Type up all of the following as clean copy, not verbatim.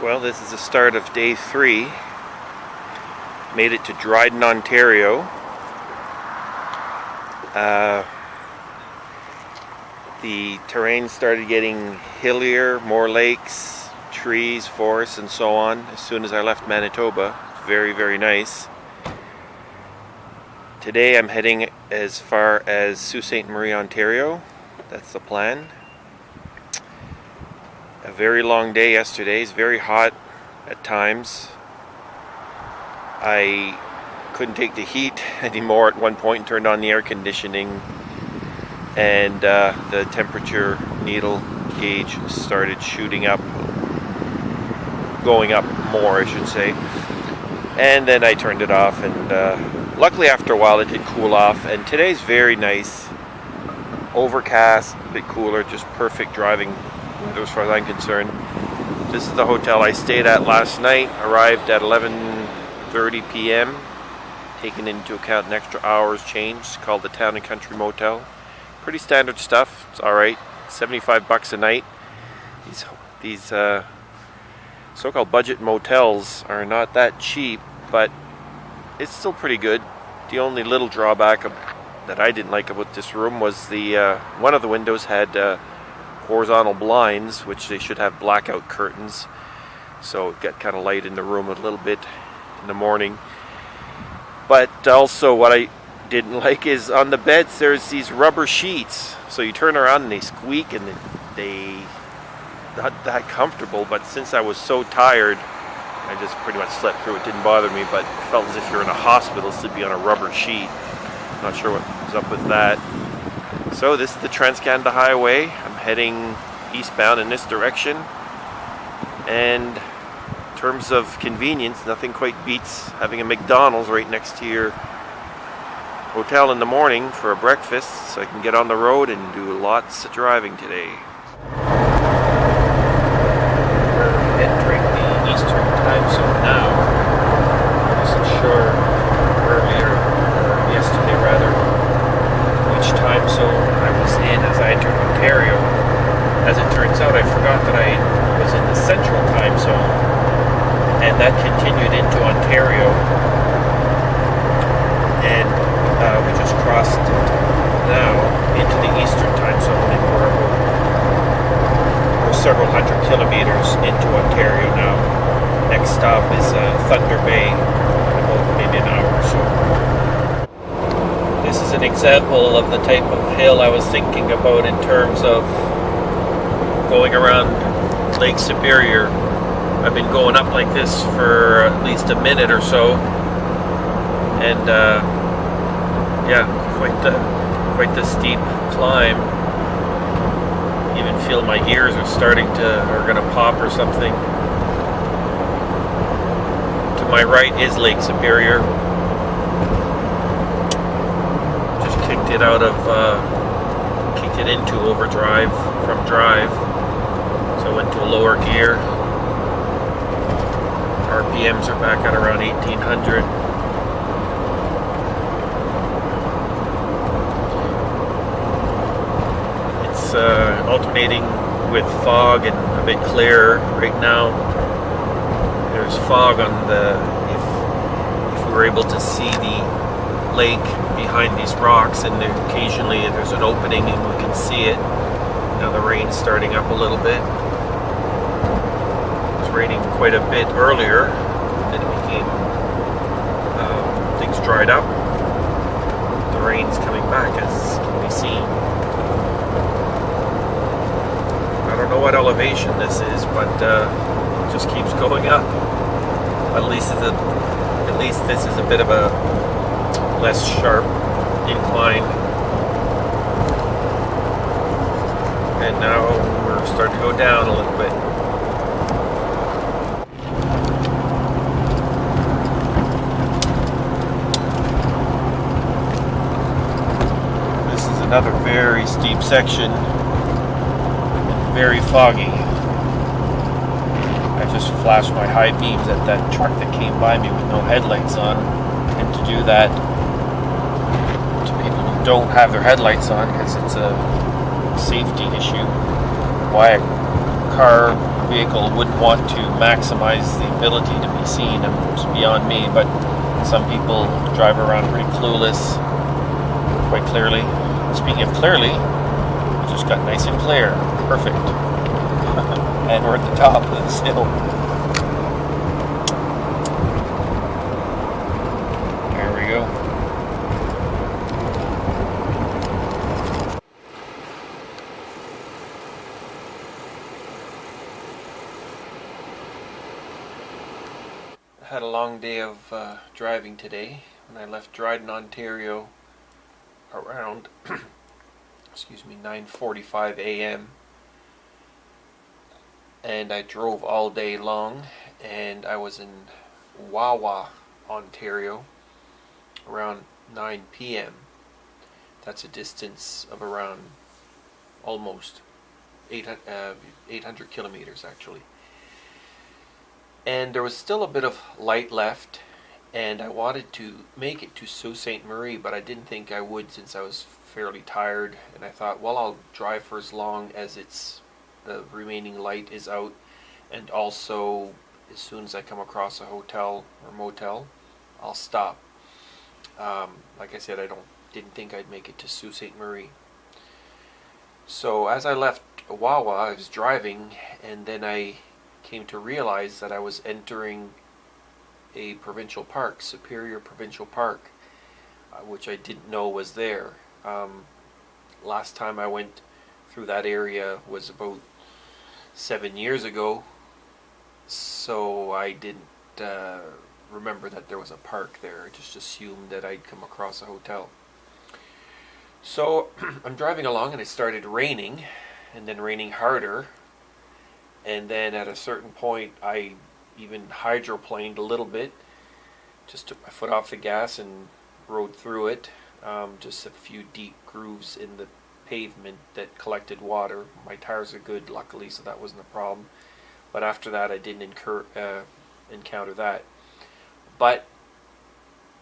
Well, this is the start of day 3. Made it to Dryden, Ontario. The terrain started getting hillier, more lakes, trees, forests, and so on as soon as I left Manitoba. Very, very nice. Today I'm heading as far as Sault Ste. Marie, Ontario. That's the plan. A very long day yesterday. It's very hot at times. I couldn't take the heat anymore at one point and turned on the air conditioning, and the temperature needle gauge started shooting up, going up more I should say, and then I turned it off, and luckily after a while it did cool off, and today's very nice. Overcast, a bit cooler, just perfect driving weather as far as I'm concerned. This is the hotel I stayed at last night. Arrived at 11:30 p.m. taking into account an extra hour's change. It's called the Town and Country Motel. Pretty standard stuff. It's alright. $75 a night. These so-called budget motels are not that cheap, but it's still pretty good. The only little drawback that I didn't like about this room was the one of the windows had horizontal blinds, which they should have blackout curtains, so it got kind of light in the room a little bit in the morning. But also what I didn't like is on the beds there's these rubber sheets, so you turn around and they squeak, and they not that comfortable. But since I was so tired, I just pretty much slept through it. Didn't bother me, but it felt as if you're in a hospital sleeping on a rubber sheet. Not sure what was up with that. So this is the Trans-Canada Highway. I'm heading eastbound in this direction, and in terms of convenience, nothing quite beats having a McDonald's right next to your hotel in the morning for a breakfast, so I can get on the road and do lots of driving today. We're entering the Eastern Time Zone now. I wasn't sure earlier, or yesterday rather, which time zone I was in as I entered Ontario. As it turns out, I forgot that I was in the Central Time Zone, and that continued into Ontario, and we just crossed now into the Eastern Time Zone, and we're several hundred kilometers into Ontario now. Next stop is Thunder Bay, in about maybe an hour or so. This is an example of the type of hill I was thinking about in terms of going around Lake Superior. I've been going up like this for at least a minute or so, and yeah, quite the steep climb. Even feel my ears are gonna pop or something. To my right is Lake Superior. Just kicked it into overdrive from drive, so I went to a lower gear. RPMs are back at around 1800. It's alternating with fog and a bit clearer right now. There's fog on if we were able to see the lake behind these rocks, and occasionally there's an opening and we can see it. Now the rain's starting up a little bit. Raining quite a bit earlier, then it became things dried up. The rain's coming back, as can be seen. I don't know what elevation this is, but it just keeps going up. At least this is a bit of a less sharp incline. And now we're starting to go down a little bit. Another very steep section, very foggy. I just flashed my high beams at that truck that came by me with no headlights on, and to do that to people who don't have their headlights on, because it's a safety issue. Why a car vehicle wouldn't want to maximize the ability to be seen. It's beyond me, but some people drive around pretty clueless, quite clearly. Speaking of clearly, it just got nice and clear. Perfect. And we're at the top of this hill. There we go. I had a long day of driving today, and I left Dryden, Ontario around 9:45 a.m. and I drove all day long, and I was in Wawa, Ontario around 9 p.m. That's a distance of around almost 800 kilometers actually. And there was still a bit of light left, and I wanted to make it to Sault Ste. Marie, but I didn't think I would since I was fairly tired, and I thought, well, I'll drive for as long as the remaining light is out, and also as soon as I come across a hotel or motel, I'll stop. Like I said, didn't think I'd make it to Sault Ste. Marie. So as I left Wawa, I was driving, and then I came to realize that I was entering a provincial park, Superior Provincial Park, which I didn't know was there. Last time I went through that area was about 7 years ago, so I didn't remember that there was a park there. I just assumed that I'd come across a hotel. So I'm driving along, and it started raining, and then raining harder. And then at a certain point, I even hydroplaned a little bit, just took my foot off the gas and rode through it. Just a few deep grooves in the pavement that collected water. My tires are good, luckily, so that wasn't a problem. But after that, I didn't encounter that. But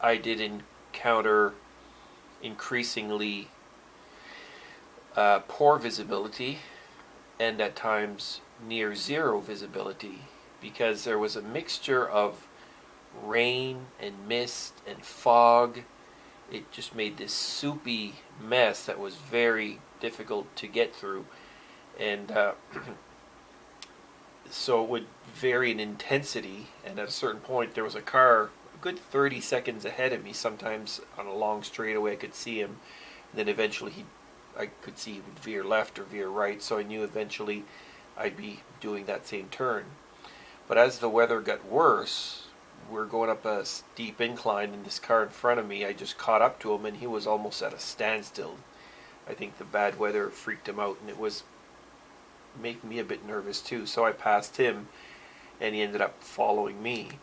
I did encounter increasingly poor visibility, and at times near zero visibility, because there was a mixture of rain and mist and fog. It just made this soupy mess that was very difficult to get through, and so it would vary in intensity, and at a certain point there was a car a good 30 seconds ahead of me. Sometimes on a long straightaway I could see him, and then eventually I could see he would veer left or veer right, so I knew eventually I'd be doing that same turn. But as the weather got worse, we're going up a steep incline, and this car in front of me, I just caught up to him, and he was almost at a standstill. I think the bad weather freaked him out, and it was making me a bit nervous too. So I passed him, and he ended up following me.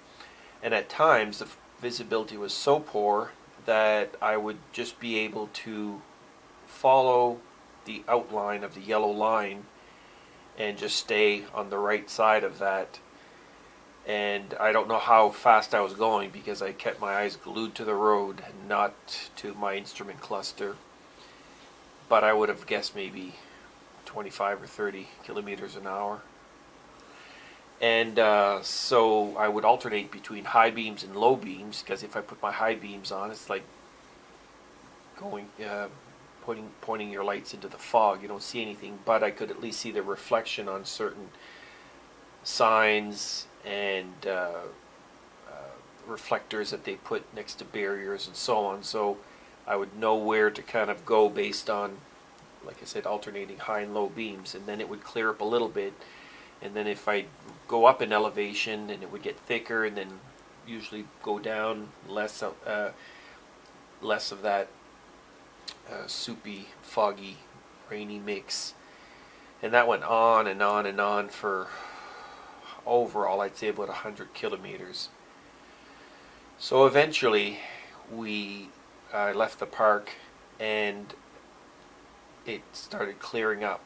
And at times the visibility was so poor that I would just be able to follow the outline of the yellow line and just stay on the right side of that. And I don't know how fast I was going, because I kept my eyes glued to the road and not to my instrument cluster. But I would have guessed maybe 25 or 30 kilometers an hour. And so I would alternate between high beams and low beams, because if I put my high beams on, it's like going pointing your lights into the fog. You don't see anything, but I could at least see the reflection on certain signs and reflectors that they put next to barriers and so on. So I would know where to kind of go based on, like I said, alternating high and low beams, and then it would clear up a little bit. And then if I go up in elevation, and it would get thicker, and then usually go down less of that soupy, foggy, rainy mix. And that went on and on and on for overall, I'd say about 100 kilometers. So eventually we left the park, and it started clearing up.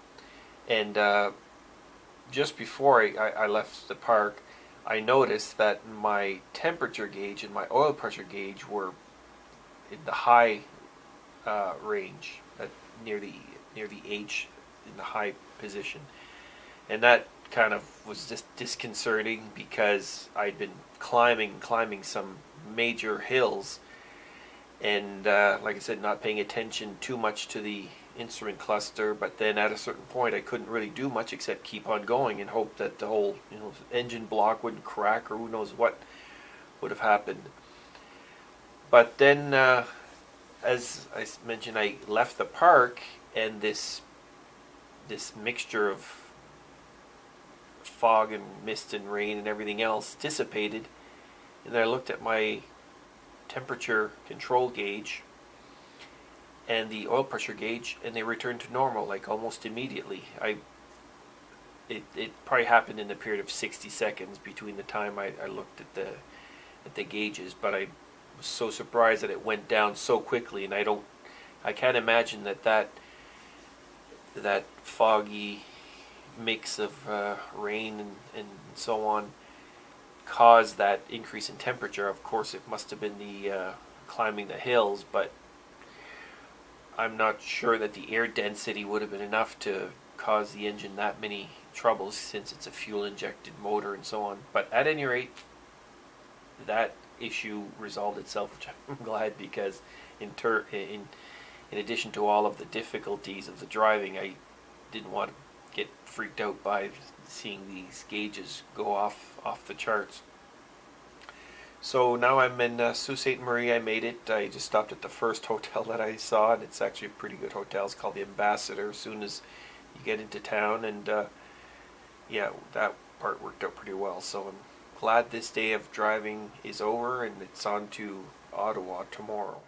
And just before I left the park, I noticed that my temperature gauge and my oil pressure gauge were in the high range, near the H, in the high position, and that kind of was just disconcerting because I'd been climbing some major hills, and like I said, not paying attention too much to the instrument cluster. But then at a certain point, I couldn't really do much except keep on going and hope that the whole engine block wouldn't crack, or who knows what would have happened. But then, as I mentioned, I left the park, and this mixture of fog and mist and rain and everything else dissipated, and then I looked at my temperature control gauge and the oil pressure gauge, and they returned to normal like almost immediately. It probably happened in the period of 60 seconds between the time I looked at the gauges, but I was so surprised that it went down so quickly, and I can't imagine that foggy mix of rain and so on caused that increase in temperature. Of course, it must have been the climbing the hills, but I'm not sure that the air density would have been enough to cause the engine that many troubles, since it's a fuel-injected motor and so on. But at any rate, that issue resolved itself, which I'm glad, because in addition to all of the difficulties of the driving, I didn't want to get freaked out by seeing these gauges go off the charts. So now I'm in Sault Ste. Marie. I made it. I just stopped at the first hotel that I saw, and it's actually a pretty good hotel. It's called the Ambassador. As soon as you get into town, and yeah, that part worked out pretty well. So I'm glad this day of driving is over, and it's on to Ottawa tomorrow.